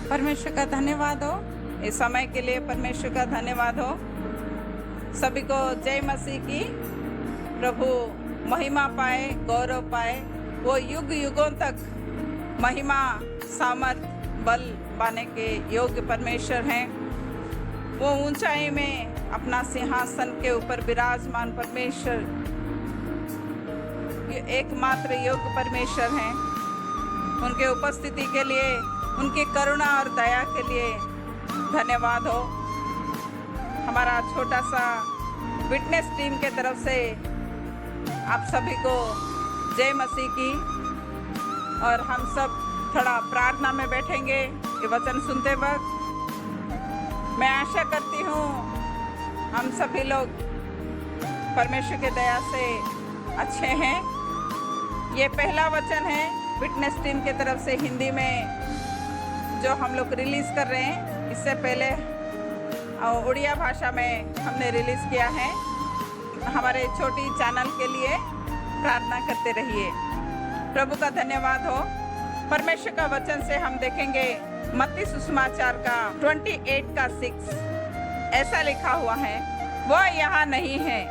परमेश्वर का धन्यवाद हो, इस समय के लिए परमेश्वर का धन्यवाद हो। सभी को जय मसीह की। प्रभु महिमा पाए, गौरव पाए। वो युग युगों तक महिमा, सामर्थ, बल पाने के योग्य परमेश्वर हैं। वो ऊंचाई में अपना सिंहासन के ऊपर विराजमान परमेश्वर, ये एकमात्र योग्य परमेश्वर हैं। उनके उपस्थिति के लिए, उनकी करुणा और दया के लिए धन्यवाद हो। हमारा छोटा सा विटनेस टीम के तरफ से आप सभी को जय मसीह की। और हम सब थोड़ा प्रार्थना में बैठेंगे ये वचन सुनते वक्त। मैं आशा करती हूँ हम सभी लोग परमेश्वर के दया से अच्छे हैं। ये पहला वचन है विटनेस टीम के तरफ से हिंदी में जो हम लोग रिलीज़ कर रहे हैं। इससे पहले उड़िया भाषा में हमने रिलीज़ किया है। हमारे छोटी चैनल के लिए प्रार्थना करते रहिए। प्रभु का धन्यवाद हो। परमेश्वर का वचन से हम देखेंगे मत्ती सुसमाचार का 28 का 6। ऐसा लिखा हुआ है, वो यहाँ नहीं है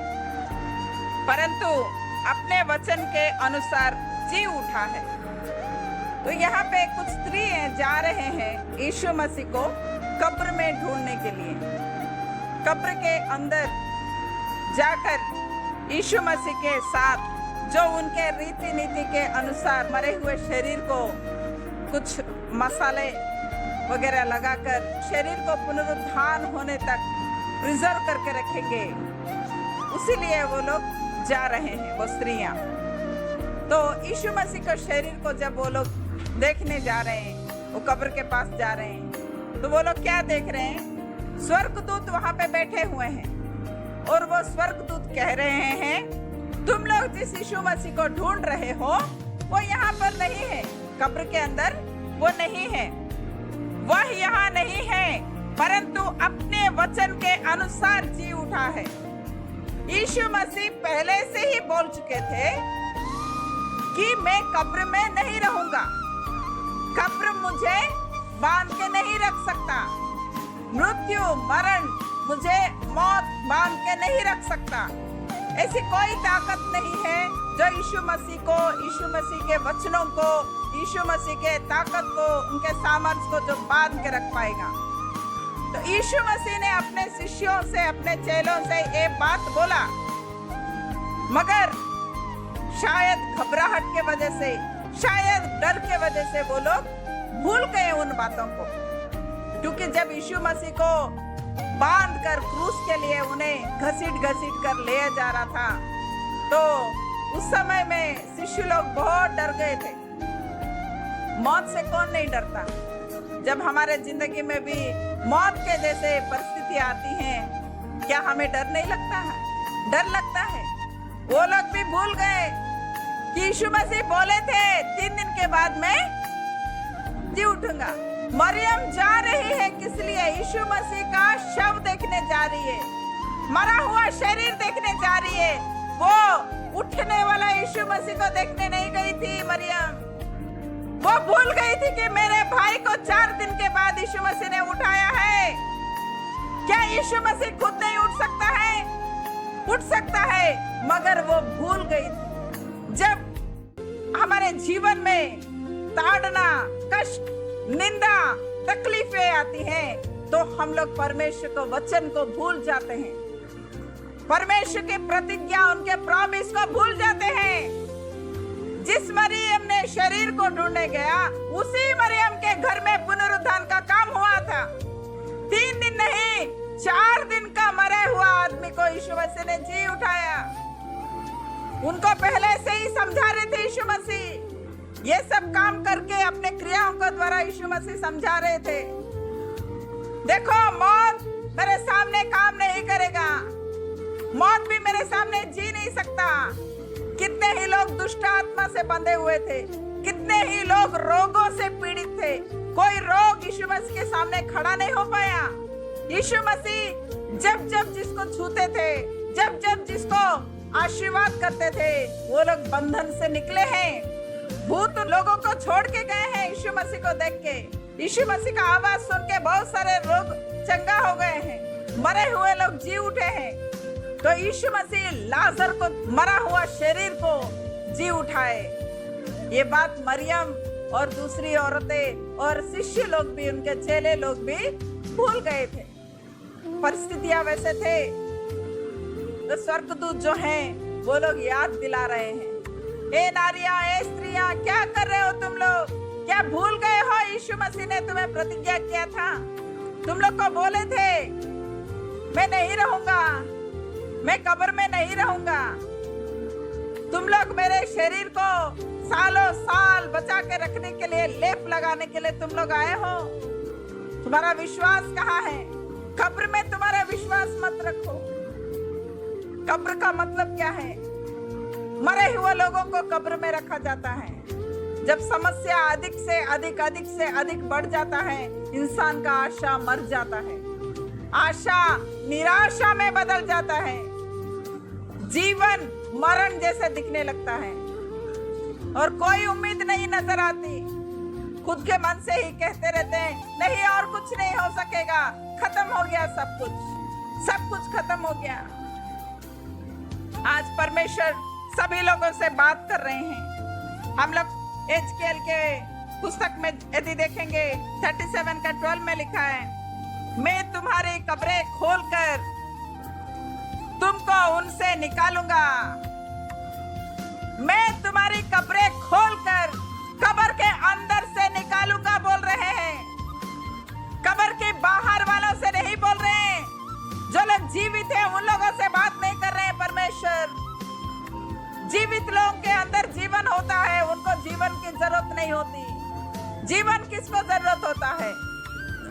परंतु अपने वचन के अनुसार जी उठा है। तो यहाँ पे कुछ स्त्री जा रहे हैं यीशु मसीह को कब्र में ढूंढने के लिए। कब्र के अंदर जाकर यीशु मसीह के साथ जो उनके रीति नीति के अनुसार मरे हुए शरीर को कुछ मसाले वगैरह लगाकर शरीर को पुनरुत्थान होने तक प्रिजर्व करके रखेंगे, उसीलिए वो लोग जा रहे हैं, वो स्त्रियां। तो यीशु मसीह के शरीर को जब वो लोग देखने जा रहे हैं, वो कब्र के पास जा रहे हैं, तो वो लोग क्या देख रहे हैं? स्वर्गदूत वहां पे बैठे हुए हैं और वो स्वर्गदूत कह रहे हैं, तुम लोग जिस यीशु मसीह को ढूंढ रहे हो वो यहाँ पर नहीं है, कब्र के अंदर वो नहीं है, वह यहाँ नहीं है परंतु अपने वचन के अनुसार जी उठा है। यीशु मसीह पहले से ही बोल चुके थे कि मैं कब्र में नहीं रहूंगा, कब्र मुझे बांध के नहीं रख सकता, मृत्यु मरण मुझे मौत बांध के नहीं रख सकता। ऐसी कोई ताकत नहीं है जो यीशु मसीह को, यीशु मसीह के वचनों को, यीशु मसीह के ताकत को, उनके सामर्थ्य को जो बांध के रख पाएगा। तो यीशु मसीह ने अपने शिष्यों से, अपने चेलों से ये बात बोला, मगर शायद घबराहट के वजह से, शायद डर के वजह से वो लोग भूल गए उन बातों को। क्योंकि जब यीशु मसीह को बांध कर क्रूस के लिए उन्हें घसीट कर ले जा रहा था, तो उस समय में शिष्य लोग बहुत डर गए थे। मौत से कौन नहीं डरता? जब हमारे जिंदगी में भी मौत के जैसे परिस्थिति आती हैं, क्या हमें डर नहीं लगता है? डर लगता है। वो लोग भी भूल गए कि यीशु मसीह बोले थे 3 दिन के बाद मैं जी उठूंगा। मरियम जा रही है किस लिए? यीशु मसीह का शव देखने जा रही है, मरा हुआ शरीर देखने जा रही है। वो उठने वाला यीशु मसीह को देखने नहीं गई थी मरियम। वो भूल गई थी कि मेरे भाई को 4 दिन के बाद यीशु मसीह ने उठाया है। क्या यीशु मसीह खुद नहीं उठ सकता है? उठ सकता है, मगर वो भूल गई थी। जब हमारे जीवन में ताड़ना, कष्ट, निंदा, तकलीफें आती हैं, तो हम लोग परमेश्वर को, वचन को भूल जाते हैं, परमेश्वर की प्रतिज्ञा, उनके प्रॉमिस को भूल जाते हैं। जिस मरियम ने शरीर को ढूंढने गया, उसी मरियम के घर में पुनरुत्थान का काम हुआ था। 3 दिन नहीं, 4 दिन का मरा हुआ आदमी को यीशु मसीह ने जी उठाया। उनको पहले से ही समझा रहे थे यीशु मसीह, ये सब काम करके अपने क्रियाओं के द्वारा यीशु मसीह समझा रहे थे। देखो, मौत मेरे सामने काम नहीं करेगा, मौत भी मेरे सामने जी नहीं सकता। कितने ही लोग दुष्ट आत्मा से बंधे हुए थे, कितने ही लोग रोगों से पीड़ित थे, कोई रोग यीशु मसीह के सामने खड़ा नहीं हो पाया। यीशु मसीह जब जब जिसको छूते थे, जब जब जिसको आशीर्वाद करते थे, वो लोग बंधन से निकले हैं। भूत लोगों को छोड़ के गए हैं यीशु मसीह को देख के। यीशु मसीह का आवाज सुन के बहुत सारे लोग चंगा हो गए हैं, मरे हुए लोग जी उठे हैं। तो यीशु मसीह लाजर को, मरा हुआ शरीर को जी उठाए। ये बात मरियम और दूसरी औरतें और शिष्य लोग भी, उनके चेले लोग भी भूल गए थे। परिस्थितियां वैसे थे तो स्वर्गदूत जो हैं वो लोग याद दिला रहे हैं, ए नारियां, ए स्त्रियां, क्या कर रहे हो तुम लोग? क्या भूल गए हो यीशु मसीह ने तुम्हें प्रतिज्ञा किया था? तुम लोग को बोले थे मैं नहीं रहूंगा, मैं कब्र में नहीं रहूंगा। तुम लोग मेरे शरीर को सालों साल बचा के रखने के लिए, लेप लगाने के लिए तुम लोग आए हो। तुम्हारा विश्वास कहाँ है? कब्र में तुम्हारा विश्वास मत रखो। कब्र का मतलब क्या है? मरे हुए लोगों को कब्र में रखा जाता है। जब समस्या अधिक से अधिक बढ़ जाता है, इंसान का आशा मर जाता है, आशा निराशा में बदल जाता है, जीवन मरण जैसे दिखने लगता है और कोई उम्मीद नहीं नजर आती। खुद के मन से ही कहते रहते हैं नहीं, और कुछ नहीं हो सकेगा, खत्म हो गया सब कुछ खत्म हो गया। आज परमेश्वर सभी लोगों से बात कर रहे हैं। हम लोग एजकेल के पुस्तक में यदि देखेंगे 37 का 12 में लिखा है, मैं तुम्हारी कब्रें खोलकर तुमको उनसे निकालूंगा। मैं तुम्हारी कब्रें खोलकर कब्र के अंदर से निकालूंगा बोल रहे हैं। कब्र के बाहर वालों से नहीं बोल रहे हैं। जो लोग जीवित हैं उन लोगों से बात नहीं कर रहे हैं परमेश्वर। जीवित लोगों के अंदर जीवन होता है, उनको जीवन की जरूरत नहीं होती। जीवन किसको जरूरत होता है?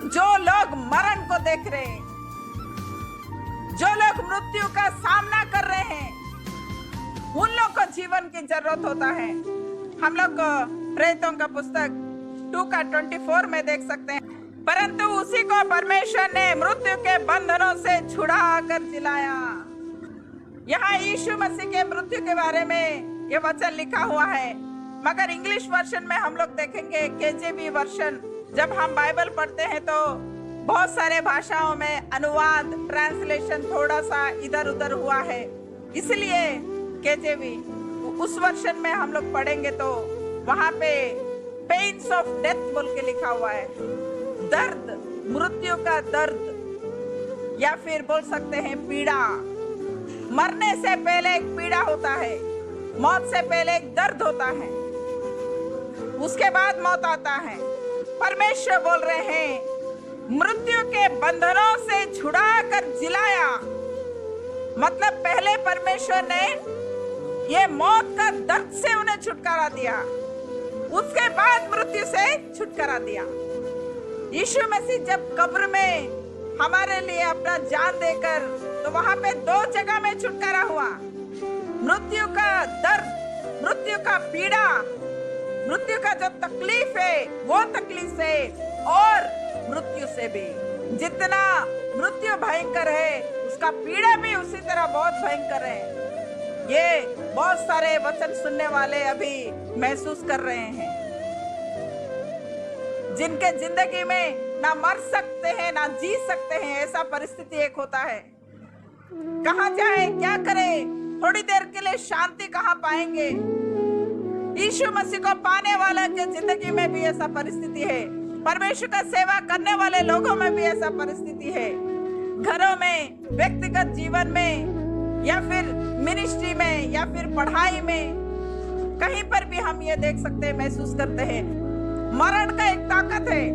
जो लोग मरण को देख रहे हैं, जो लोग मृत्यु का सामना कर रहे हैं, उन लोग को जीवन की जरूरत होता है। हम लोग प्रेरितों का पुस्तक 2 का 24 में देख सकते हैं, परंतु उसी को परमेश्वर ने मृत्यु के बंधनों से छुड़ा कर जिलाया। यहाँ यीशु मसीह के मृत्यु के बारे में ये वचन लिखा हुआ है, मगर इंग्लिश वर्जन में हम लोग देखेंगे, केजेवी वर्जन। जब हम बाइबल पढ़ते हैं तो बहुत सारे भाषाओं में अनुवाद, ट्रांसलेशन थोड़ा सा इधर उधर हुआ है, इसलिए केजेवी उस वर्जन में हम लोग पढ़ेंगे तो वहां पे पेन्स ऑफ डेथ बोल के लिखा हुआ है, दर्द, मृत्यु का दर्द, या फिर बोल सकते हैं पीड़ा। मरने से पहले एक पीड़ा होता है, मौत से पहले एक दर्द होता है, उसके बाद मौत आता है। परमेश्वर बोल रहे हैं मृत्यु के बंधनों से छुड़ा कर जिलाया, मतलब पहले परमेश्वर ने ये मौत का दर्द से उन्हें छुटकारा दिया, उसके बाद मृत्यु से छुटकारा दिया। यीशु मसीह जब कब्र में हमारे लिए अपना जान देकर, तो वहां पे 2 जगह में छुटकारा हुआ। मृत्यु का दर्द, मृत्यु का पीड़ा, मृत्यु का जो तकलीफ है वो तकलीफ से, और मृत्यु से भी। जितना मृत्यु भयंकर है उसका पीड़ा भी उसी तरह बहुत भयंकर है। ये बहुत सारे वचन सुनने वाले अभी महसूस कर रहे हैं, जिनके जिंदगी में ना मर सकते हैं ना जी सकते हैं, ऐसा परिस्थिति एक होता है। कहाँ जाए, क्या करें, थोड़ी देर के लिए शांति कहाँ पाएंगे। यीशु मसीह को पाने वाला के जिंदगी में भी ऐसा परिस्थिति है, परमेश्वर का सेवा करने वाले लोगों में भी ऐसा परिस्थिति है। घरों में, व्यक्तिगत जीवन में, या फिर मिनिस्ट्री में, या फिर पढ़ाई में, कहीं पर भी हम ये देख सकते हैं, महसूस करते हैं, मरण का एक ताकत है,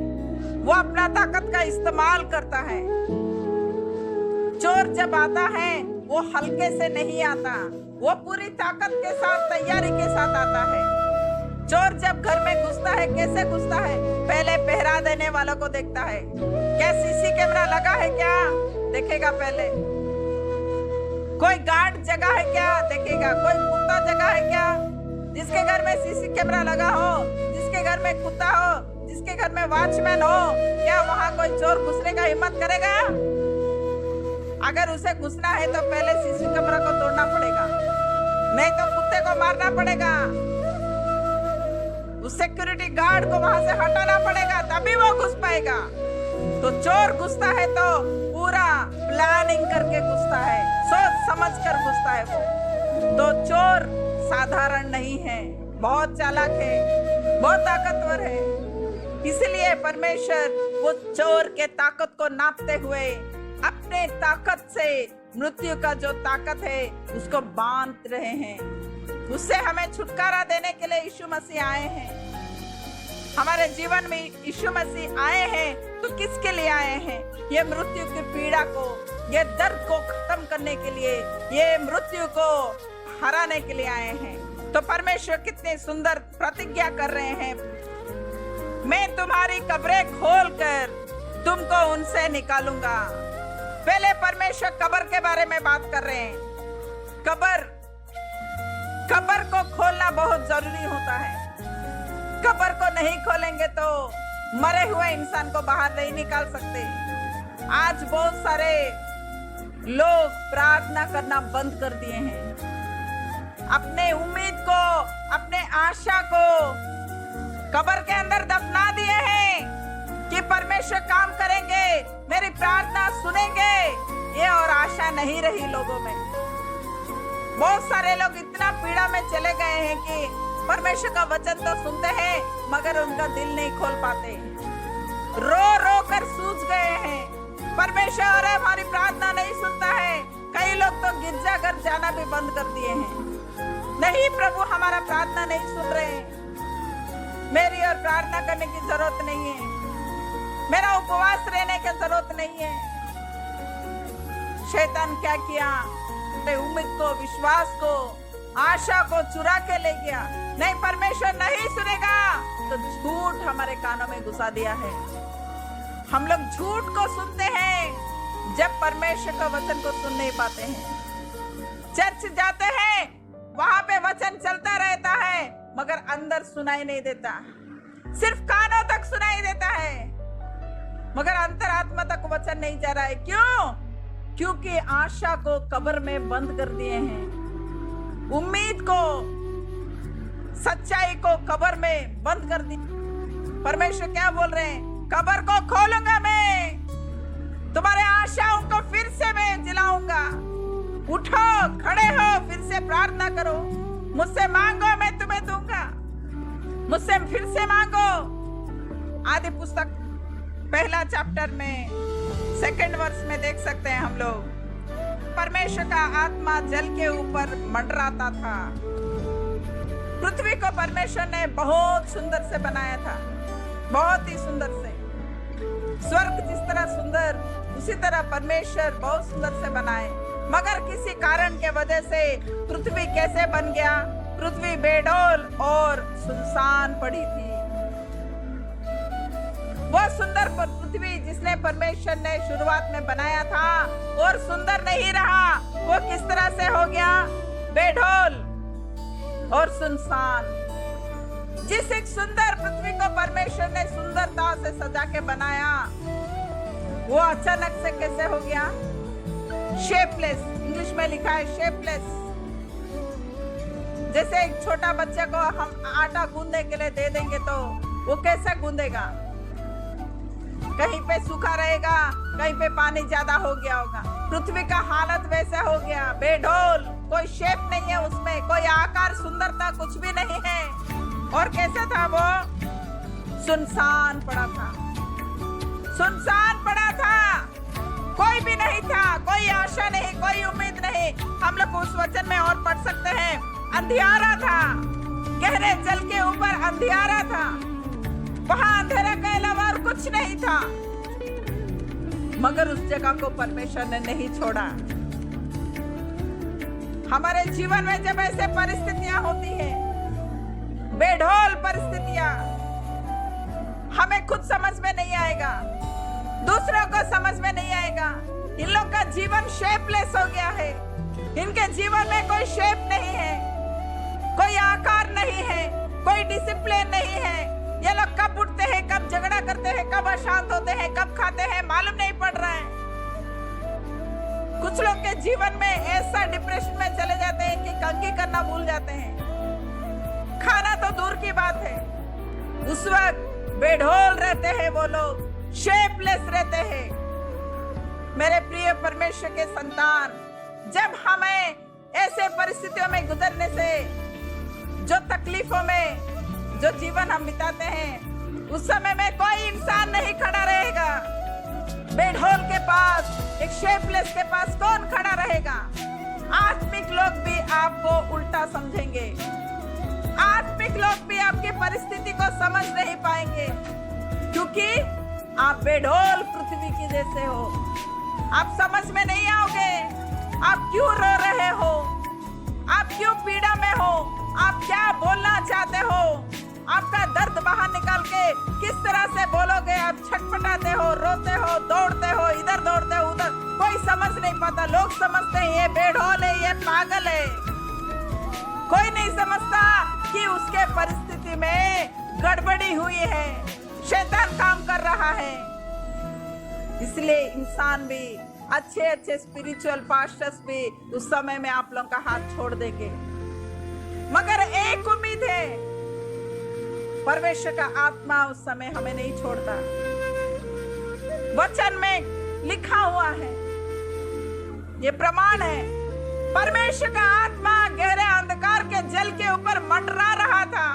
वो अपना ताकत का इस्तेमाल करता है। चोर जब आता है वो हल्के से नहीं आता, वो पूरी ताकत के साथ, तैयारी के साथ आता है। चोर जब घर में घुसता है, कैसे घुसता है? पहले पहरा देने वालों को देखता है, क्या सीसी कैमरा लगा है क्या, देखेगा पहले। कोई गार्ड जगह है क्या, देखेगा। कोई कुत्ता जगह है क्या, जिसके घर में सीसी कैमरा लगा हो, जिसके घर में कुत्ता हो, जिसके घर में वॉचमैन हो, क्या वहां कोई चोर घुसने का हिम्मत करेगा? अगर उसे घुसना है तो पहले सीसी कैमरा को तोड़ना पड़ेगा, नहीं तो कुत्ते को मारना पड़ेगा। उस सिक्योरिटी गार्ड को वहां से हटाना पड़ेगा, तभी वो घुस पाएगा। तो चोर घुसता है तो पूरा प्लानिंग करके घुसता है, सोच समझ कर घुसता है वो। तो चोर साधारण नहीं है, बहुत चालाक है, बहुत ताकतवर है। इसलिए परमेश्वर वो चोर के ताकत को नापते हुए अपने ताकत से मृत्यु का जो ताकत है उसको बांध रहे हैं। उससे हमें छुटकारा देने के लिए यीशु मसीह आए हैं। हमारे जीवन में यीशु मसीह आए हैं तो किसके लिए आए हैं? ये मृत्यु की पीड़ा को, ये दर्द को खत्म करने के लिए, ये मृत्यु को हराने के लिए आए हैं। तो परमेश्वर कितने सुंदर प्रतिज्ञा कर रहे हैं, मैं तुम्हारी कब्रें खोलकर तुमको उनसे निकालूंगा। पहले परमेश्वर कब्र के बारे में बात कर रहे हैं। कब्र को खोलना बहुत जरूरी होता है। कब्र को नहीं खोलेंगे तो मरे हुए इंसान को बाहर नहीं निकाल सकते। आज बहुत सारे लोग प्रार्थना करना बंद कर दिए हैं, अपने उम्मीद को, अपने आशा को कब्र के अंदर दफना दिए हैं कि परमेश्वर काम करेंगे, मेरी प्रार्थना सुनेंगे। ये और आशा नहीं रही लोगों में। बहुत सारे लोग इतना पीड़ा में चले गए हैं कि परमेश्वर का वचन तो सुनते हैं मगर उनका दिल नहीं खोल पाते, रो रो कर सूझ गए हैं। परमेश्वर हमारी प्रार्थना नहीं सुनता है। कई लोग तो गिरजाघर जाना भी बंद कर दिए हैं। नहीं प्रभु, हमारा प्रार्थना नहीं सुन रहे हैं, मेरी और प्रार्थना करने की जरूरत नहीं है, मेरा उपवास रहने की जरूरत नहीं है। शैतान क्या किया? उम्मीद को, विश्वास को, आशा को चुरा के ले गया। नहीं, परमेश्वर नहीं सुनेगा तो झूठ हमारे कानों में घुसा दिया है। हम लोग झूठ को सुनते हैं जब परमेश्वर का वचन को सुन नहीं पाते हैं। चर्च जाते हैं, वहां पे वचन चलता रहता है मगर अंदर सुनाई नहीं देता, सिर्फ कानों तक सुनाई देता है मगर अंतरात्मा तक वचन नहीं जा रहा है। क्यों? क्योंकि आशा को कब्र में बंद कर दिए हैं, उम्मीद को, सच्चाई को कब्र में बंद कर दी। परमेश्वर क्या बोल रहे हैं? कब्र को खोलूंगा मैं, तुम्हारे आशाओं को फिर से मैं जिलाऊंगा। उठो, खड़े हो, फिर से प्रार्थना करो, मुझसे मांगो, मैं तुम्हें दूंगा, मुझसे फिर से मांगो। आदि पुस्तक पहला चैप्टर में 2 वर्ष में देख सकते हैं हम लोग, परमेश्वर का आत्मा जल के ऊपर मंडराता था। पृथ्वी को परमेश्वर ने बहुत सुंदर से बनाया था, बहुत ही सुंदर से। स्वर्ग जिस तरह सुंदर, उसी तरह परमेश्वर बहुत सुंदर से बनाए। मगर किसी कारण के वजह से पृथ्वी कैसे बन गया? पृथ्वी बेडौल और सुनसान पड़ी थी। वो सुंदर पृथ्वी जिसने परमेश्वर ने शुरुआत में बनाया था और सुंदर नहीं रहा, वो किस तरह से हो गया? बेडौल और सुनसान। जिस एक सुंदर पृथ्वी को परमेश्वर ने सुंदरता से सजा के बनाया, वो अचानक से कैसे हो गया? शेपलेस। इंग्लिश में लिखा है शेपलेस। जैसे एक छोटा बच्चे को हम आटा गूंदने के लिए दे देंगे तो वो कैसे गूंदेगा? कहीं पे सूखा रहेगा, कहीं पे पानी ज्यादा हो गया होगा। पृथ्वी का हालत वैसे हो गया, बेढोल, कोई शेप नहीं है उसमें, कोई आकार, सुंदरता कुछ भी नहीं है। और कैसे था वो? सुनसान पड़ा था, सुनसान पड़ा था, कोई भी नहीं था, कोई आशा नहीं, कोई उम्मीद नहीं। हम लोग उस वचन में और पढ़ सकते हैं, अंधियारा था, गहरे जल के ऊपर अंधियारा था, वहां अंधेरा के अलावा और कुछ नहीं था। मगर उस जगह को परमेश्वर ने नहीं छोड़ा। हमारे जीवन में जब ऐसे परिस्थितियां होती हैं, बेढोल परिस्थितियां, हमें खुद समझ में नहीं आएगा, दूसरों को समझ में नहीं आएगा। इन लोग का जीवन शेपलेस हो गया है, इनके जीवन में कोई शेप नहीं है, कोई आकार नहीं है, कोई डिसिप्लिन नहीं है। ये लोग कब उठते हैं, कब झगड़ा करते हैं, कब अशांत होते हैं, कब खाते हैं, मालूम नहीं पड़ रहा है। कुछ लोग के जीवन में ऐसा डिप्रेशन में चले जाते हैं कि कंघी करना भूल जाते हैं। खाना तो दूर की बात है, उस वक्त बेढोल रहते हैं वो लोग, शेपलेस रहते हैं। मेरे प्रिय परमेश्वर के संतान, जब हमें ऐसे परिस्थितियों में गुजरने से, जो तकलीफों में जो जीवन हम बिताते हैं, उस समय में कोई इंसान नहीं खड़ा रहेगा। बेढोल के पास, एक शेपलेस के पास कौन खड़ा रहेगा? आत्मिक लोग भी आपको उल्टा समझेंगे। आत्मिक लोग भी आपकी परिस्थिति को समझ नहीं पाएंगे, क्योंकि आप बेढोल पृथ्वी की जैसे हो। आप समझ में नहीं आओगे। आप क्यों रो रहे हो? आप क्यों पीड़ा में हो? आप क्या बोलना चाहते हो? आपका दर्द बाहर निकाल के किस तरह से बोलोगे? आप छटपटाते हो, रोते हो, दौड़ते हो, इधर दौड़ते हो, उधर। कोई समझ नहीं पाता। लोग समझते हैं ये बेढोल है, ये पागल है। कोई नहीं समझता कि उसके परिस्थिति में गड़बड़ी हुई है, शैतान काम कर रहा है। इसलिए इंसान भी, अच्छे अच्छे स्पिरिचुअल पास्टर्स भी उस समय में आप लोगों का हाथ छोड़ देंगे। मगर एक उम्मीद है, परमेश्वर का आत्मा उस समय हमें नहीं छोड़ता। वचन में लिखा हुआ है, ये प्रमाण है। परमेश्वर का आत्मा गहरे अंधकार के जल के ऊपर मंडरा रहा था।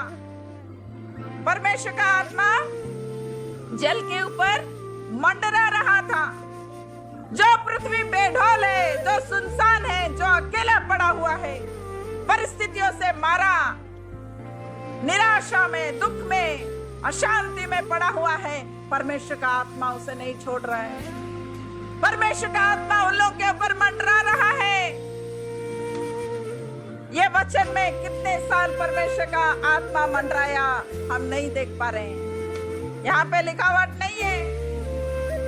परमेश्वर का आत्मा जल के ऊपर मंडरा रहा था। जो पृथ्वी बेढोल है, जो सुनसान है, जो अकेला पड़ा हुआ है, परिस्थितियों से मारा, निराशा में, दुख में, अशांति में पड़ा हुआ है, परमेश्वर का आत्मा उसे नहीं छोड़ रहा है। परमेश्वर का आत्मा उन लोगों के ऊपर मंडरा रहा है। ये वचन में कितने साल परमेश्वर का आत्मा मंडराया हम नहीं देख पा रहे हैं। यहाँ पे लिखावट नहीं है,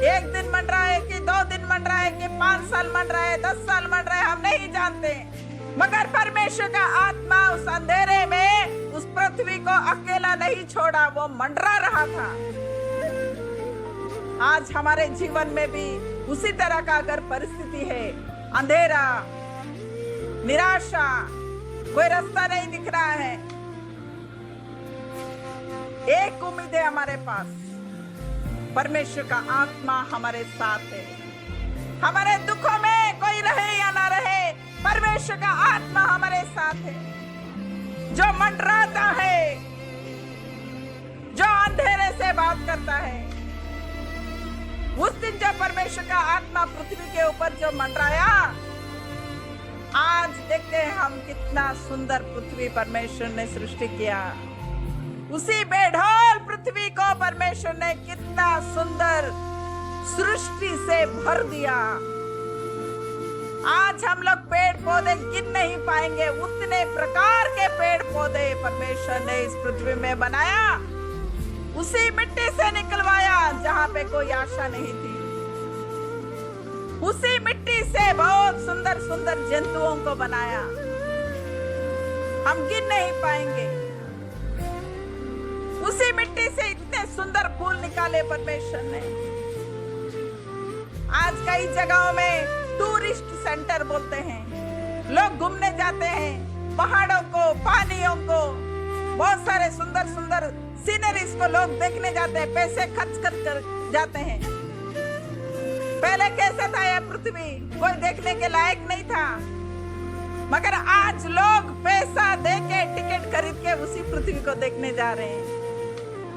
एक दिन मंडराए कि 2 दिन मंडराए कि 5 साल मंडराए, 10 साल मंडराए, हम नहीं जानते। मगर परमेश्वर का आत्मा उस अंधेरे में उस पृथ्वी को अकेला नहीं छोड़ा, वो मंडरा रहा था। आज हमारे जीवन में भी उसी तरह का अगर परिस्थिति है, अंधेरा, निराशा, कोई रास्ता नहीं दिख रहा है, एक उम्मीद है हमारे पास, परमेश्वर का आत्मा हमारे साथ है। हमारे दुखों में कोई रहे या ना रहे, परमेश्वर का आत्मा हमारे साथ है। जो मंडराता है, जो अंधेरे से बात करता है, उस दिन जब परमेश्वर का आत्मा पृथ्वी के ऊपर जो मंडराया, आज देखते हैं हम कितना सुंदर पृथ्वी परमेश्वर ने सृष्टि किया। उसी बेढोल पृथ्वी को परमेश्वर ने कितना सुंदर सृष्टि से भर दिया। आज हम लोग पेड़ पौधे गिन नहीं पाएंगे, उतने प्रकार के पेड़ पौधे परमेश्वर ने इस पृथ्वी में बनाया। उसी मिट्टी से निकलवाया जहाँ पे कोई आशा नहीं थी। उसी मिट्टी से बहुत सुंदर सुंदर जंतुओं को बनाया, हम गिन नहीं पाएंगे। उसी मिट्टी से इतने सुंदर फूल निकाले परमेश्वर ने। आज कई जगहों में टूरिस्ट सेंटर बोलते हैं, लोग घूमने जाते हैं, पहाड़ों को, पानियों को, बहुत सारे सुंदर सुंदर सीनरीज को लोग देखने जाते हैं, पैसे खर्च कर जाते हैं। पहले कैसा था यह पृथ्वी? कोई देखने के लायक नहीं था, मगर आज लोग पैसा देके टिकट खरीद के उसी पृथ्वी को देखने जा रहे हैं।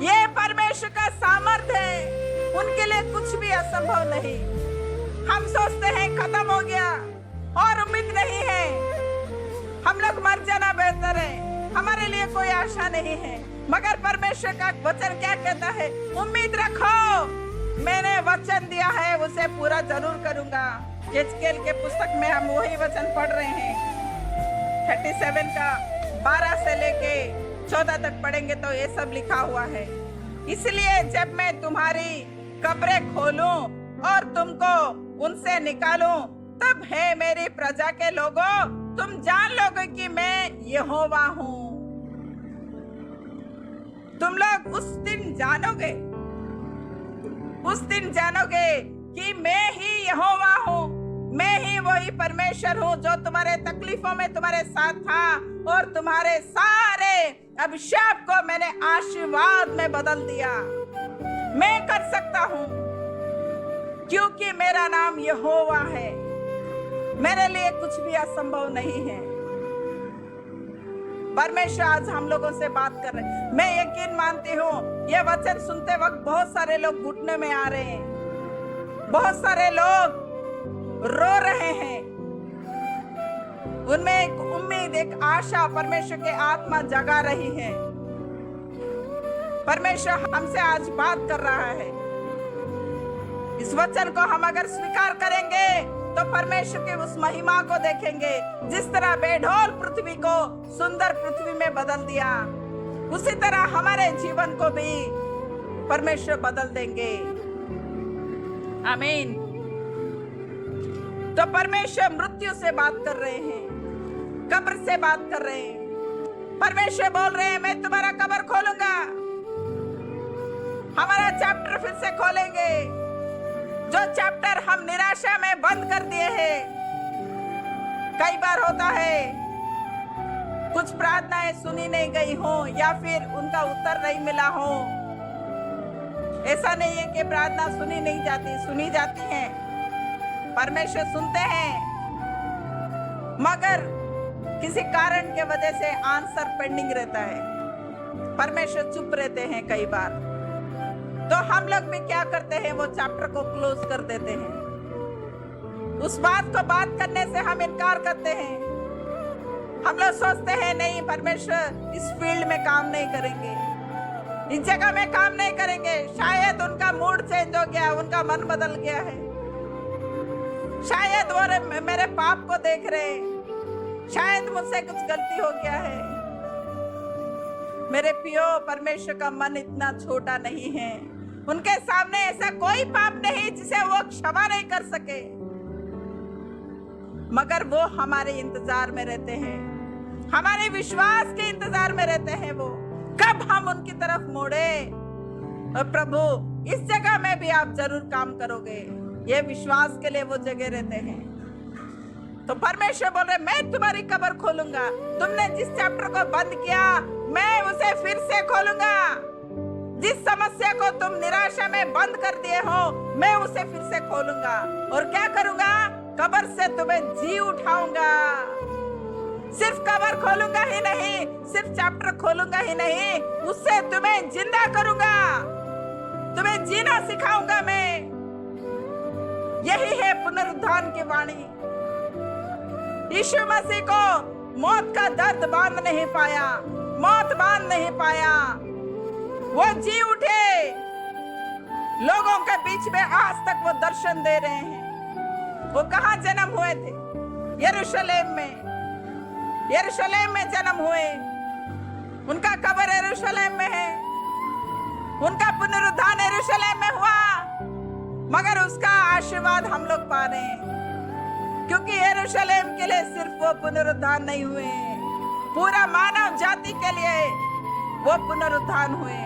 ये परमेश्वर का सामर्थ्य है, उनके लिए कुछ भी असंभव नहीं। हम सोचते हैं खत्म हो गया और उम्मीद नहीं है, हम लोग मर जाना बेहतर है, हमारे लिए कोई आशा नहीं है। मगर परमेश्वर का वचन क्या कहता है? उम्मीद रखो, मैंने वचन दिया है उसे पूरा जरूर करूंगा। यजकेल के पुस्तक में हम वही वचन पढ़ रहे हैं, 37 का 12 से लेके 14 तक पढ़ेंगे तो ये सब लिखा हुआ है। इसलिए जब मैं तुम्हारी कब्रें खोलूं और तुमको उनसे निकालूं, तब है मेरी प्रजा के लोगों, तुम जान लोगे कि मैं यहोवा हूं। तुम लोग उस दिन जानोगे, उस दिन जानोगे कि मैं ही यहोवा हूँ, मैं ही वही परमेश्वर हूँ जो तुम्हारे तकलीफों में तुम्हारे साथ था और तुम्हारे सारे अब शाप को मैंने आशीर्वाद में बदल दिया। मैं कर सकता हूं क्योंकि मेरा नाम यहोवा है। मेरे लिए कुछ भी असंभव नहीं है। परमेश्वर आज हम लोगों से बात कर रहे हैं। मैं यकीन मानती हूँ ये वचन सुनते वक्त बहुत सारे लोग घुटने में आ रहे हैं, बहुत सारे लोग रो रहे हैं। उनमें एक उम्मीद, एक आशा परमेश्वर के आत्मा जगा रही है। परमेश्वर हमसे आज बात कर रहा है। इस वचन को हम अगर स्वीकार करेंगे तो परमेश्वर की उस महिमा को देखेंगे। जिस तरह बेढोल पृथ्वी को सुंदर पृथ्वी में बदल दिया, उसी तरह हमारे जीवन को भी परमेश्वर बदल देंगे। आमीन। तो परमेश्वर मृत्यु से बात कर रहे हैं, कब्र से बात कर रहे हैं। परमेश्वर बोल रहे हैं मैं तुम्हारा कब्र खोलूंगा। हमारा चैप्टर फिर से खोलेंगे, जो चैप्टर हम निराशा में बंद कर दिए हैं। कई बार होता है कुछ प्रार्थनाएं सुनी नहीं गई हो या फिर उनका उत्तर नहीं मिला हो। ऐसा नहीं है कि प्रार्थना सुनी नहीं जाती, सुनी जाती है। परमेश्वर सुनते हैं, मगर किसी कारण के वजह से आंसर पेंडिंग रहता है। परमेश्वर चुप रहते हैं कई बार। तो हम लोग भी क्या करते हैं, वो चैप्टर को क्लोज कर देते हैं। उस बात को बात करने से हम इनकार करते हैं। हम लोग सोचते हैं नहीं, परमेश्वर इस फील्ड में काम नहीं करेंगे, इस जगह में काम नहीं करेंगे। शायद उनका मूड चेंज हो गया, उनका मन बदल गया है। शायद वो मेरे पाप को देख रहे हैं, शायद मुझसे कुछ गलती हो गया है। मेरे पियो, परमेश्वर का मन इतना छोटा नहीं है। उनके सामने ऐसा कोई पाप नहीं जिसे वो क्षमा नहीं कर सके। मगर वो हमारे इंतजार में रहते हैं, हमारे विश्वास के इंतजार में रहते हैं। वो कब हम उनकी तरफ मोड़े, और प्रभु इस जगह में भी आप जरूर काम करोगे, ये विश्वास के लिए वो जगह रहते हैं। तो परमेश्वर बोल रहे मैं तुम्हारी कब्र खोलूंगा। तुमने जिस चैप्टर को बंद किया मैं उसे फिर से खोलूंगा। जिस समस्या को तुम निराशा में बंद कर दिए हो मैं उसे फिर से खोलूंगा। और क्या करूंगा, कब्र से तुम्हें जी उठाऊंगा। सिर्फ कब्र खोलूंगा ही नहीं, सिर्फ चैप्टर खोलूंगा ही नहीं, उससे तुम्हें जिंदा करूंगा, तुम्हें जीना सिखाऊंगा मैं। यही है पुनरुत्थान की वाणी। यीशु मसीह को मौत का दर्द बांध नहीं पाया, मौत बांध नहीं पाया। वो जी उठे, लोगों के बीच में आज तक वो दर्शन दे रहे हैं। वो कहाँ जन्म हुए थे? यरूशलेम में, यरूशलेम में जन्म हुए। उनका कब्र यरूशलेम में है, उनका पुनरुत्थान यरूशलेम में हुआ। मगर उसका आशीर्वाद हम लोग पा रहे हैं, क्योंकि यरूशलेम के लिए सिर्फ वो पुनरुत्थान नहीं हुए, पूरा मानव जाति के लिए वो पुनरुत्थान हुए।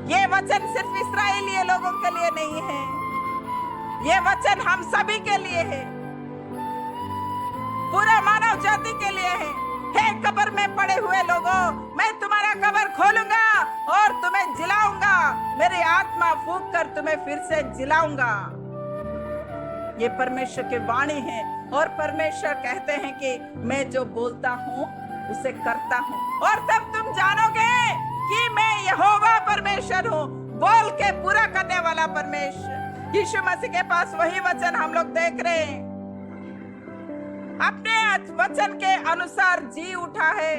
ये वचन सिर्फ इस्राएली लोगों के लिए नहीं है, ये वचन हम सभी के लिए है, पूरा मानव जाति के लिए है। हे कब्र में पड़े हुए लोगों, मैं तुम्हारा कब्र खोलूंगा और तुम्हें जिलाऊंगा। मेरी आत्मा फूंक कर तुम्हें फिर से जिलाऊंगा। ये परमेश्वर की वाणी है। और परमेश्वर कहते हैं कि मैं जो बोलता हूँ उसे करता हूँ, और तब तुम जानोगे कि मैं यहोवा परमेश्वर हूँ, बोल के पूरा करने वाला परमेश्वर। यीशु मसीह के पास वही वचन हम लोग देख रहे हैं, अपने वचन के अनुसार जी उठा है।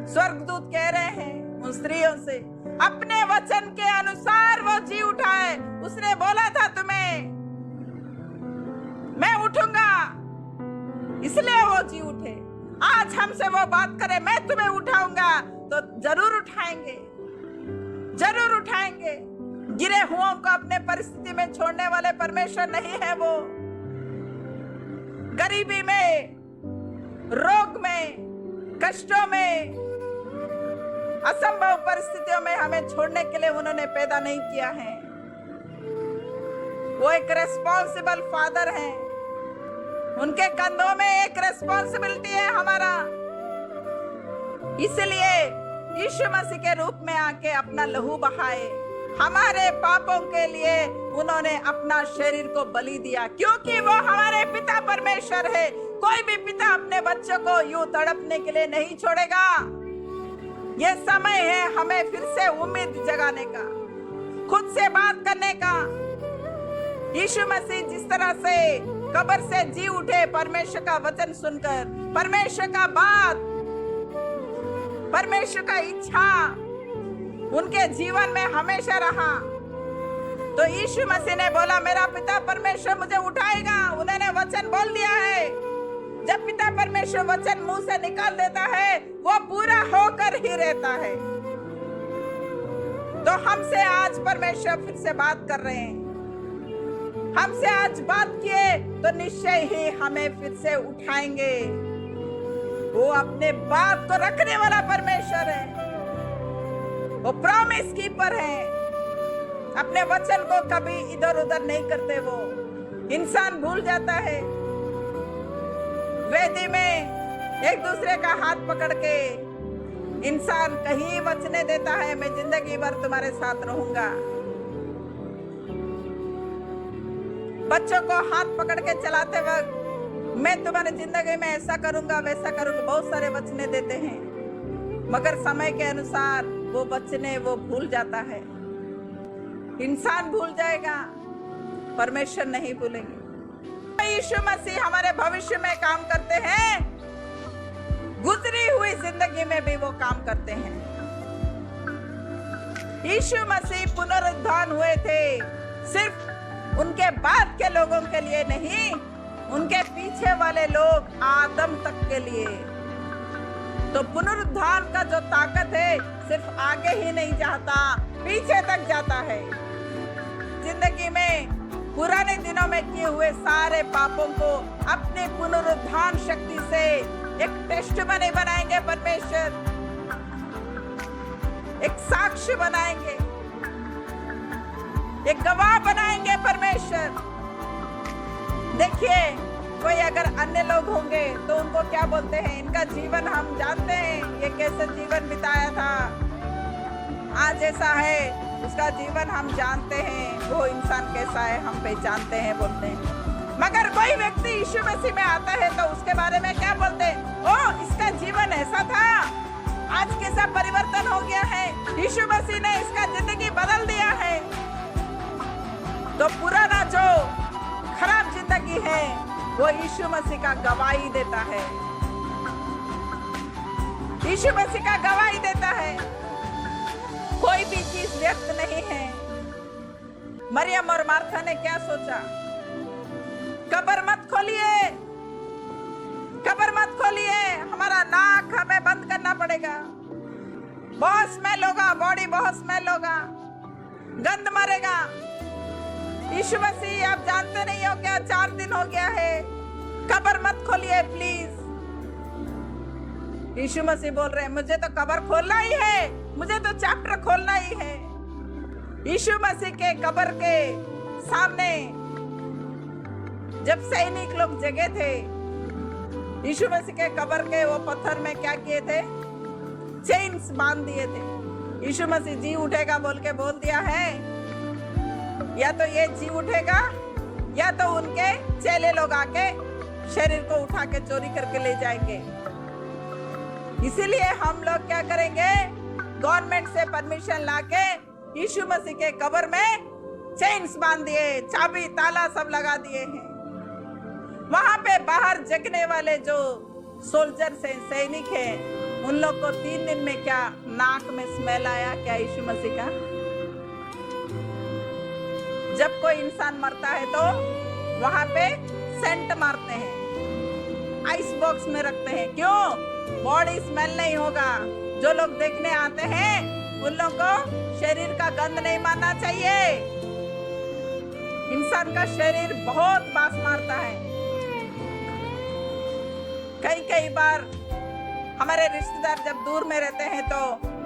स्वर्गदूत कह रहे हैं उन स्त्रियों से, अपने वचन के अनुसार वो जी उठा है। उसने बोला था तुम्हें मैं उठूंगा, इसलिए वो जी उठे। आज हमसे वो बात करे मैं तुम्हें उठाऊंगा, तो जरूर उठाएंगे, जरूर उठाएंगे। गिरे हुओं को अपने परिस्थिति में छोड़ने वाले परमेश्वर नहीं है वो। गरीबी में, रोग में, कष्टों में, असंभव परिस्थितियों में हमें छोड़ने के लिए उन्होंने पैदा नहीं किया है। वो एक रेस्पॉन्सिबल फादर है, उनके कंधों में एक रेस्पॉन्सिबिलिटी है हमारा। इसलिए यीशु मसीह के रूप में आके अपना लहू बहाए, हमारे पापों के लिए उन्होंने अपना शरीर को बलि दिया, क्योंकि वो हमारे पिता परमेश्वर है। कोई भी पिता अपने बच्चों को यूं तड़पने के लिए नहीं छोड़ेगा। ये समय है हमें फिर से उम्मीद जगाने का, खुद से बात करने का। यीशु मसीह जिस तरह से कब्र से जी उठे, परमेश्वर का वचन सुनकर, परमेश्वर का बात, परमेश्वर का इच्छा उनके जीवन में हमेशा रहा। तो यीशु मसीह ने बोला, मेरा पिता परमेश्वर मुझे उठाएगा। उन्होंने वचन बोल दिया है। जब पिता परमेश्वर वचन मुंह से निकाल देता है, वो पूरा होकर ही रहता है। तो हमसे आज परमेश्वर फिर से बात कर रहे हैं। हमसे आज बात किए तो निश्चय ही हमें फिर से उठाएंगे। वो अपने बात को रखने वाला परमेश्वर है, वो प्रॉमिस कीपर है। अपने वचन को कभी इधर उधर नहीं करते। वो इंसान भूल जाता है। वेदी में एक दूसरे का हाथ पकड़ के इंसान कहीं वचने देता है, मैं जिंदगी भर तुम्हारे साथ रहूंगा। बच्चों को हाथ पकड़ के चलाते वक्त मैं तुम्हारी जिंदगी में ऐसा करूंगा, वैसा करूंगा, बहुत सारे वचने देते हैं, मगर समय के अनुसार वो वचने वो भूल जाता है। इंसान भूल जाएगा, परमेश्वर नहीं भूलेंगे। यीशु मसीह हमारे भविष्य में काम करते हैं, गुजरी हुई जिंदगी में भी वो काम करते हैं। यीशु मसीह पुनरुत्थान हुए थे सिर्फ उनके बाद के लोगों के लिए नहीं, उनके पीछे वाले लोग आदम तक के लिए। तो पुनरुत्थान का जो ताकत है सिर्फ आगे ही नहीं जाता, पीछे तक जाता है। जिंदगी में पुराने दिनों में किए हुए सारे पापों को अपने पुनरुत्थान शक्ति से एक टेस्टमनी बनाएंगे परमेश्वर, एक साक्ष्य बनाएंगे, एक गवाह बनाएंगे परमेश्वर। देखिए, कोई अगर अन्य लोग होंगे तो उनको क्या बोलते हैं, इनका जीवन हम जानते हैं, ये कैसे जीवन बिताया था, आज ऐसा है, उसका जीवन हम जानते हैं, वो इंसान कैसा है हम पहचानते हैं, बोलते हैं। मगर कोई व्यक्ति यीशु मसीह में आता है तो उसके बारे में क्या बोलते हैं, ओ इसका जीवन ऐसा था, आज कैसा परिवर्तन हो गया है, यीशु मसीह ने इसका जिंदगी बदल दिया है। तो पुराना जो खराब जिंदगी है वो यीशु मसीह का गवाही देता है, यीशु मसीह का गवाही देता है। कोई भी चीज व्यर्थ नहीं है। मरियम और मार्था ने क्या सोचा, कब्र मत खोलिए, कब्र मत खोलिए, हमारा नाक हमें बंद करना पड़ेगा, बहुत स्मेल होगा, बॉडी बहुत स्मेल होगा, गंद मरेगा। यीशु मसीह आप जानते नहीं हो क्या, 4 दिन हो गया है, कब्र मत खोलिए प्लीज। यीशु मसीह बोल रहे हैं, मुझे तो कब्र खोलना ही है, मुझे तो चैप्टर खोलना ही है। यीशु मसीह के कब्र के सामने जब सैनिक लोग जगे थे, यीशु मसीह के कब्र के वो पत्थर में क्या किए थे, चेन्स बांध दिए थे। यीशु मसीह जी उठेगा बोल के बोल दिया है, या तो ये जी उठेगा या तो उनके चेले लोग आके शरीर को उठा के चोरी करके ले जाएंगे। इसीलिए हम लोग क्या करेंगे, गवर्नमेंट से परमिशन लाके यीशु मसीह के कब्र में चेन्स बांध दिए, चाबी ताला सब लगा दिए हैं। वहां पे बाहर जगने वाले जो सोल्जर्स हैं, सैनिक हैं, उन लोग को 3 दिन में क्या नाक में स्मेल आया क्या यीशु मसीह का। जब कोई इंसान मरता है तो वहां पे सेंट मारते हैं, आइस बॉक्स में रखते हैं, क्यों, बॉडी स्मेल नहीं होगा। जो लोग देखने आते हैं उन लोगों को शरीर का गंध नहीं मारना चाहिए। इंसान का शरीर बहुत बास मारता है। कई बार हमारे रिश्तेदार जब दूर में रहते हैं तो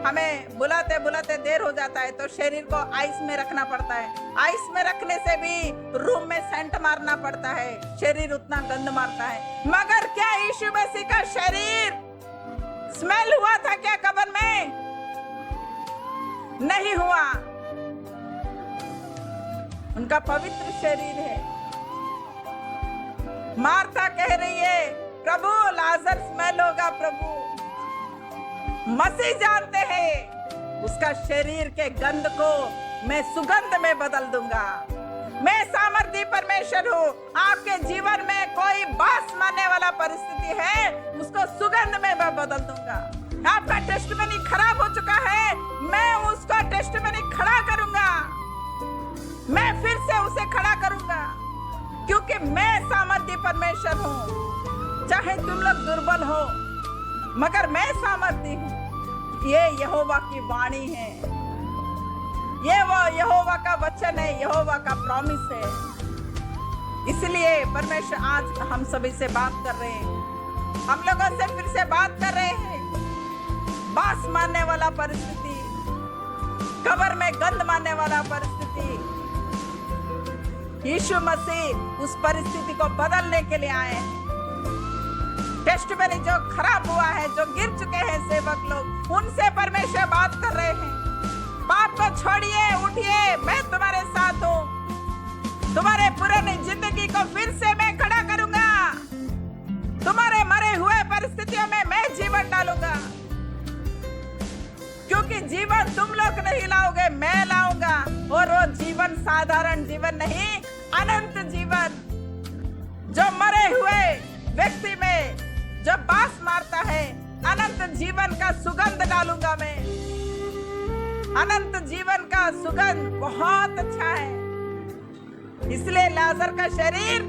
हमें बुलाते बुलाते देर हो जाता है, तो शरीर को आइस में रखना पड़ता है। आइस में रखने से भी रूम में सेंट मारना पड़ता है, शरीर उतना गंध मारता है। मगर क्या यीशु मसीह का शरीर स्मेल हुआ था क्या कब्र में? नहीं हुआ। उनका पवित्र शरीर है। मार्था कह रही है, प्रभु लाजर स्मेल होगा प्रभु। मसीह जानते हैं उसका शरीर के गंध को मैं सुगंध में बदल दूंगा। मैं सामर्थी परमेश्वर हूँ। आपके जीवन में कोई बास मारने वाला परिस्थिति है, उसको सुगंध में मैं बदल दूंगा। आपका टेस्टिमनी खराब हो चुका है, मैं उसका टेस्टिमनी खड़ा करूंगा। मैं फिर से उसे खड़ा करूंगा, क्योंकि मैं सामर्थी परमेश्वर हूँ। चाहे तुम लोग दुर्बल हो, मगर मैं सामर्थी हूँ। ये यहोवा की वाणी है, ये वो यहोवा का वचन है, यहोवा का प्रॉमिस है। इसलिए परमेश्वर आज हम सभी से बात कर रहे हैं, हम लोगों से फिर से बात कर रहे हैं। बास मारने वाला परिस्थिति, कब्र में गंध मारने वाला परिस्थिति, यीशु मसीह उस परिस्थिति को बदलने के लिए आए हैं। टेस्टिमनी जो खराब हुआ है, जो गिर चुके हैं सेवक लोग, उनसे परमेश्वर बात कर रहे हैं। पाप को छोड़िए, उठिए, मैं तुम्हारे साथ हूँ। तुम्हारे पुरानी जिंदगी को फिर से मैं खड़ा करूंगा। तुम्हारे मरे हुए परिस्थितियों में मैं जीवन डालूंगा, क्योंकि जीवन तुम लोग नहीं लाओगे, मैं लाऊंगा। और वो जीवन साधारण जीवन नहीं, अनंत जीवन। जो मरे हुए व्यक्ति में जो बास मारता है, अनंत जीवन का सुगंध डालूंगा मैं। अनंत जीवन का सुगंध बहुत अच्छा है। इसलिए लाजर का शरीर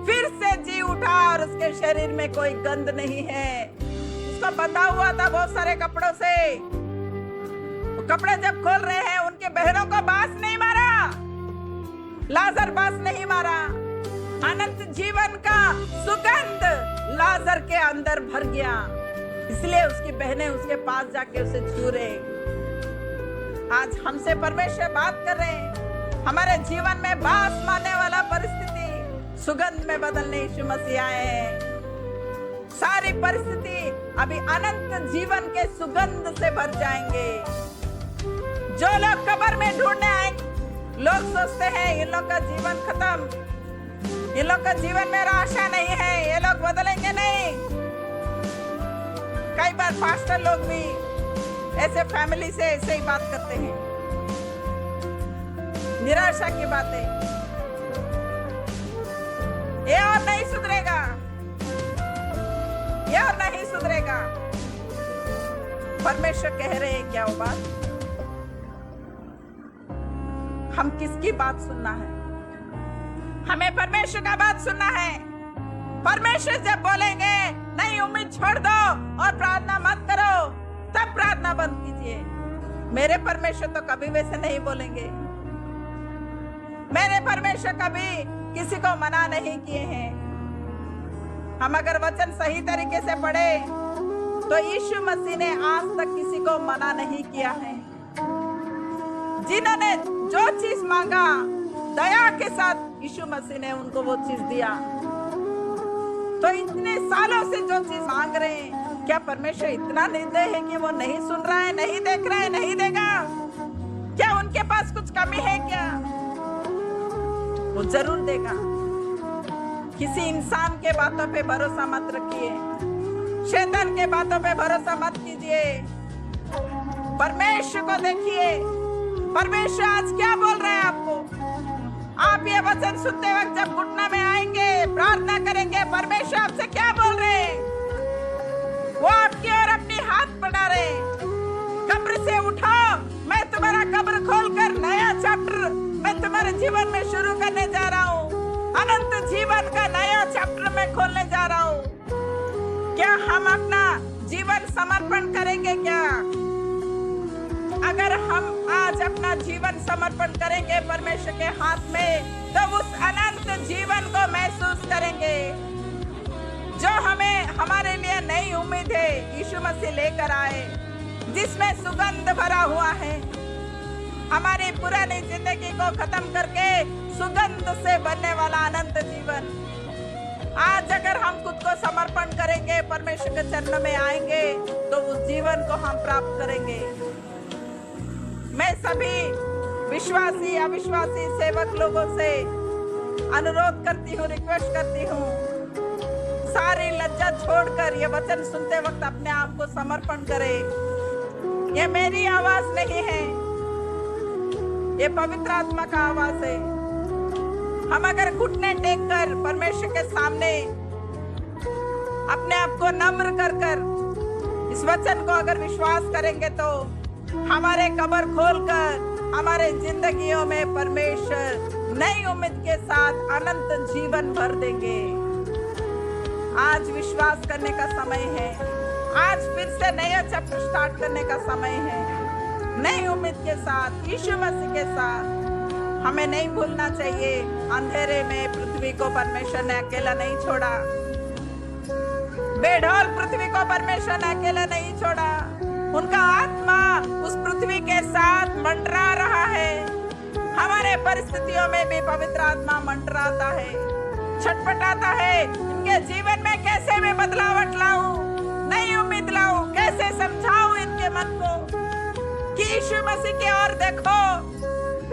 फिर से जी उठा और उसके शरीर में कोई गंध नहीं है। उसको बंधा हुआ था बहुत सारे कपड़ों से। वो कपड़े जब खोल रहे हैं, उनके बहनों को बास नहीं मारा, लाजर बास नहीं मारा। अनंत जीवन का सुगंध लाजर के अंदर भर गया। इसलिए उसकी बहनें उसके पास जाके उसे छू रहे। आज हमसे परमेश्वर बात कर रहे हैं। हमारे जीवन में बास मारने वाला परिस्थिति सुगंध में बदलने यीशु मसीह आए हैं। सारी परिस्थिति अभी अनंत जीवन के सुगंध से भर जाएंगे। जो लोग कब्र में ढूंढने आएंगे, लोग सोचते हैं इन लोग का जीवन खत्म, इन लोग का जीवन में आशा नहीं है, ये लोग बदलेंगे नहीं। कई बार पास्टर लोग भी ऐसे फैमिली से ऐसे ही बात करते हैं, निराशा की बातें। ये और नहीं सुधरेगा, ये और नहीं सुधरेगा। परमेश्वर कह रहे हैं क्या वो बात? हम किसकी बात सुनना है? हमें परमेश्वर का बात सुनना है। परमेश्वर जब बोलेंगे नहीं, उम्मीद छोड़ दो और प्रार्थना मत करो, तब प्रार्थना बंद कीजिए। मेरे परमेश्वर तो कभी वैसे नहीं बोलेंगे। मेरे परमेश्वर कभी किसी को मना नहीं किए हैं। हम अगर वचन सही तरीके से पढ़े तो यीशु मसीह ने आज तक किसी को मना नहीं किया है। जिन्होंने जो चीज मांगा, दया के साथ यीशु मसीह ने उनको वो चीज दिया। तो इतने सालों से जो चीज मांग रहे हैं, क्या परमेश्वर इतना निर्दय है कि वो नहीं सुन रहा है, नहीं देख रहा है, नहीं देगा? क्या उनके पास कुछ कमी है क्या? वो जरूर देगा। किसी इंसान के बातों पे भरोसा मत रखिए, शैतान के बातों पे भरोसा मत कीजिए। परमेश्वर को देखिए। परमेश्वर आज क्या बोल रहा है आपको? आप ये वचन सुनते वक्त जब घुटना में आएंगे, प्रार्थना करेंगे, परमेश्वर आपसे क्या बोल रहे हैं? वो आपकी ओर अपनी हाथ बढ़ा रहे। कब्र से उठाओ, मैं तुम्हारा कब्र खोलकर नया चैप्टर मैं तुम्हारे जीवन में शुरू करने जा रहा हूँ। अनंत जीवन का नया चैप्टर मैं खोलने जा रहा हूँ। क्या हम अपना जीवन समर्पण करेंगे क्या? अगर हम आज अपना जीवन समर्पण करेंगे परमेश्वर के हाथ में, तो उस अनंत जीवन को महसूस करेंगे जो हमें हमारे लिए नई उम्मीद है यीशु मसीह लेकर आए, जिसमें सुगंध भरा हुआ है। हमारी पुरानी जिंदगी को खत्म करके सुगंध से बनने वाला अनंत जीवन। आज अगर हम खुद को समर्पण करेंगे, परमेश्वर के चरणों में आएंगे, तो उस जीवन को हम प्राप्त करेंगे। मैं सभी विश्वासी अविश्वासी सेवक लोगों से अनुरोध करती हूँ, रिक्वेस्ट करती हूँ, सारी लज्जा छोड़कर ये वचन सुनते वक्त अपने आप को समर्पण करें। ये मेरी आवाज नहीं है, ये पवित्र आत्मा का आवाज है। हम अगर घुटने टेक कर परमेश्वर के सामने अपने आप को नम्र कर कर इस वचन को अगर विश्वास करेंगे, तो हमारे कब्र खोलकर हमारे जिंदगियों में परमेश्वर नई उम्मीद के साथ अनंत जीवन भर देंगे। आज विश्वास करने का समय है। आज फिर से नया चैप्टर स्टार्ट करने का समय है, नई उम्मीद के साथ, यीशु मसीह के साथ। हमें नहीं भूलना चाहिए, अंधेरे में पृथ्वी को परमेश्वर ने अकेला नहीं छोड़ा। बेढौल पृथ्वी को परमेश्वर ने अकेला नहीं छोड़ा। उनका आत्मा उस पृथ्वी के साथ मंडरा रहा है। हमारे परिस्थितियों में भी पवित्र आत्मा मंडराता है, छटपटाता है। इनके जीवन में कैसे मैं बदलावट लाऊं, नई उम्मीद लाऊं, कैसे समझाऊं इनके मन को कि यीशु मसीह की ओर देखो।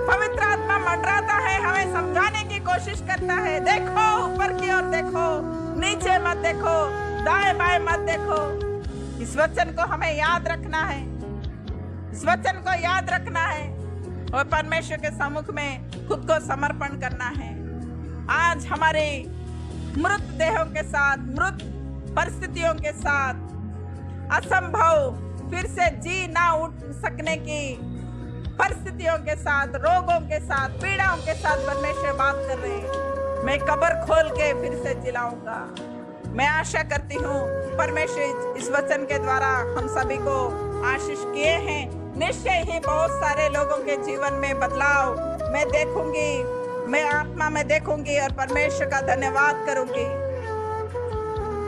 पवित्र आत्मा मंडराता है, हमें समझाने की कोशिश करता है। देखो, ऊपर की ओर देखो, नीचे मत देखो, दाएं बाएं मत देखो। इस वचन को हमें याद रखना है, इस वचन को याद रखना है और परमेश्वर के सम्मुख में खुद को समर्पण करना है। आज हमारे मृत देहों के साथ, मृत परिस्थितियों के साथ, असंभव फिर से जी ना उठ सकने की परिस्थितियों के साथ, रोगों के साथ, पीड़ाओं के साथ परमेश्वर बात कर रहे हैं। मैं कब्र खोल के फिर से जिलाऊंगा। मैं आशा करती हूँ परमेश्वर इस वचन के द्वारा हम सभी को आशीष किए हैं। निश्चय ही बहुत सारे लोगों के जीवन में बदलाव मैं देखूंगी, मैं आत्मा में देखूंगी और परमेश्वर का धन्यवाद करूंगी।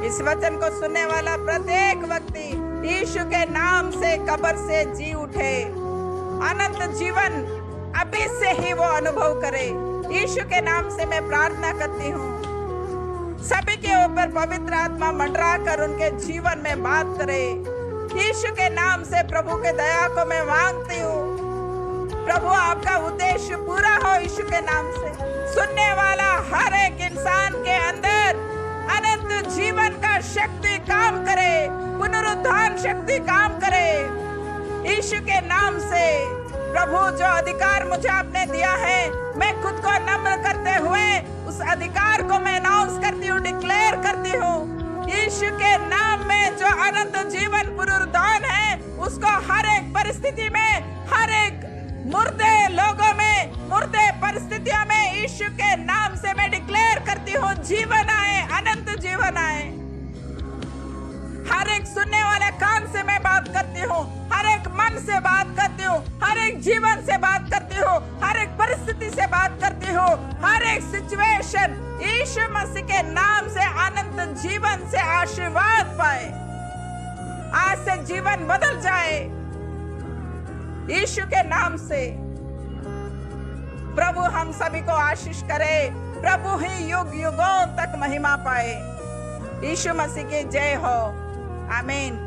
इस वचन को सुनने वाला प्रत्येक व्यक्ति यीशु के नाम से कब्र से जी उठे, अनंत जीवन अभी से ही वो अनुभव करे। यीशु के नाम से मैं प्रार्थना करती हूँ, सभी के ऊपर पवित्र आत्मा मंडरा कर उनके जीवन में बात करे। यीशु के नाम से प्रभु के दया को मैं मांगती हूँ। प्रभु आपका उद्देश्य पूरा हो यीशु के नाम से। सुनने वाला हर एक इंसान के अंदर अनंत जीवन का शक्ति काम करे, पुनरुत्थान शक्ति काम करे यीशु के नाम से। प्रभु, जो अधिकार मुझे आपने दिया है, मैं खुद को नम्र करते हुए उस अधिकार को मैं अनाउंस करती हूँ, डिक्लेयर करती हूँ। यीशु के नाम में जो अनंत जीवन पुनरुत्थान है, उसको हर एक परिस्थिति में, हर एक मुर्दे लोगों में, मुर्दे परिस्थितियों में यीशु के नाम से मैं डिक्लेयर करती हूँ, जीवन आए, अनंत जीवन आए। हर एक सुनने वाले कान से मैं बात करती हूँ, हर एक मन से बात करती हूँ, हर एक जीवन से बात करती हूँ, हर एक परिस्थिति से बात करती हूँ, हर एक सिचुएशन यीशु मसीह के नाम से अनंत जीवन से आशीर्वाद पाए। आज से जीवन बदल जाए यीशु के नाम से। प्रभु हम सभी को आशीष करे। प्रभु ही युग युगों तक महिमा पाए। यीशु मसीह की जय हो। आमीन।